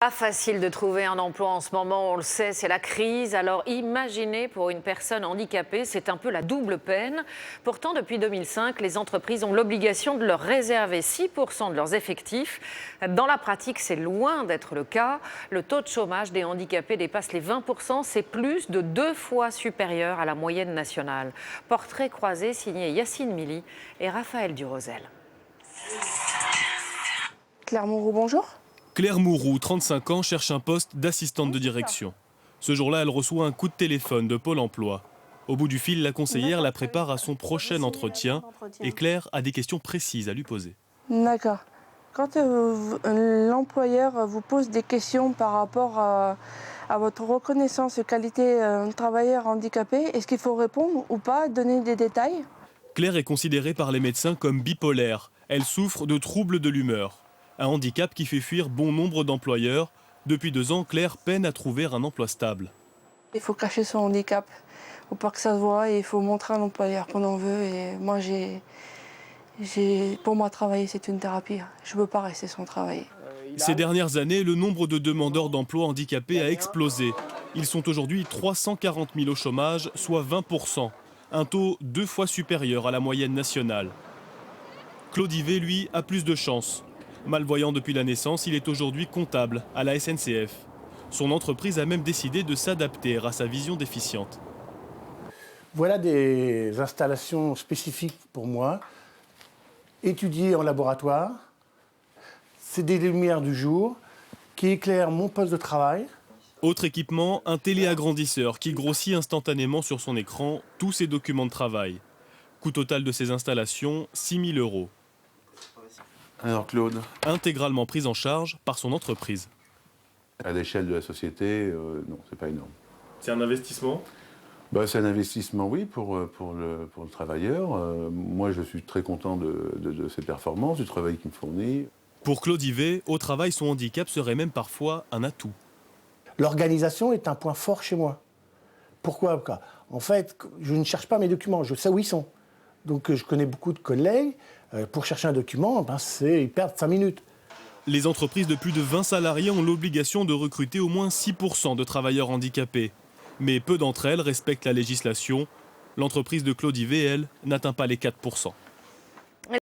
Pas facile de trouver un emploi en ce moment, on le sait, c'est la crise. Alors imaginez pour une personne handicapée, c'est un peu la double peine. Pourtant, depuis 2005, les entreprises ont l'obligation de leur réserver 6% de leurs effectifs. Dans la pratique, c'est loin d'être le cas. Le taux de chômage des handicapés dépasse les 20%, c'est plus de 2 fois supérieur à la moyenne nationale. Portrait croisé signé Yacine Mili et Raphaël Durosel. Claire Moreau, bonjour. Claire Mourou, 35 ans, cherche un poste d'assistante de direction. Ce jour-là, elle reçoit un coup de téléphone de Pôle emploi. Au bout du fil, la conseillère la prépare à son prochain entretien et Claire a des questions précises à lui poser. D'accord. Quand l'employeur vous pose des questions par rapport à votre reconnaissance qualité de travailleur handicapé, est-ce qu'il faut répondre ou pas, donner des détails? Claire est considérée par les médecins comme bipolaire. Elle souffre de troubles de l'humeur. Un handicap qui fait fuir bon nombre d'employeurs. Depuis 2 ans, Claire peine à trouver un emploi stable. Il faut cacher son handicap. Il ne faut pas que ça se voie et il faut montrer à l'employeur qu'on en veut. Et moi, pour moi, travailler, c'est une thérapie. Je ne peux pas rester sans travailler. Ces dernières années, le nombre de demandeurs d'emploi handicapés a explosé. Ils sont aujourd'hui 340 000 au chômage, soit 20%. Un taux 2 fois supérieur à la moyenne nationale. Claude Yvet, lui, a plus de chance. Malvoyant depuis la naissance, il est aujourd'hui comptable à la SNCF. Son entreprise a même décidé de s'adapter à sa vision déficiente. Voilà des installations spécifiques pour moi, étudiées en laboratoire. C'est des lumières du jour qui éclairent mon poste de travail. Autre équipement, un téléagrandisseur qui grossit instantanément sur son écran tous ses documents de travail. Coût total de ces installations, 6 000 €. Alors Claude, Intégralement prise en charge par son entreprise. à l'échelle de la société, non, c'est pas énorme. C'est un investissement ? C'est un investissement, oui, pour le travailleur. Moi, je suis très content de ses performances, du travail qu'il me fournit. Pour Claude Yvet, au travail, son handicap serait même parfois un atout. L'organisation est un point fort chez moi. Pourquoi? En fait, je ne cherche pas mes documents, je sais où ils sont. Donc je connais beaucoup de collègues. Pour chercher un document, ils perdent 5 minutes. Les entreprises de plus de 20 salariés ont l'obligation de recruter au moins 6% de travailleurs handicapés. Mais peu d'entre elles respectent la législation. L'entreprise de Claude Yvet, elle, n'atteint pas les 4%.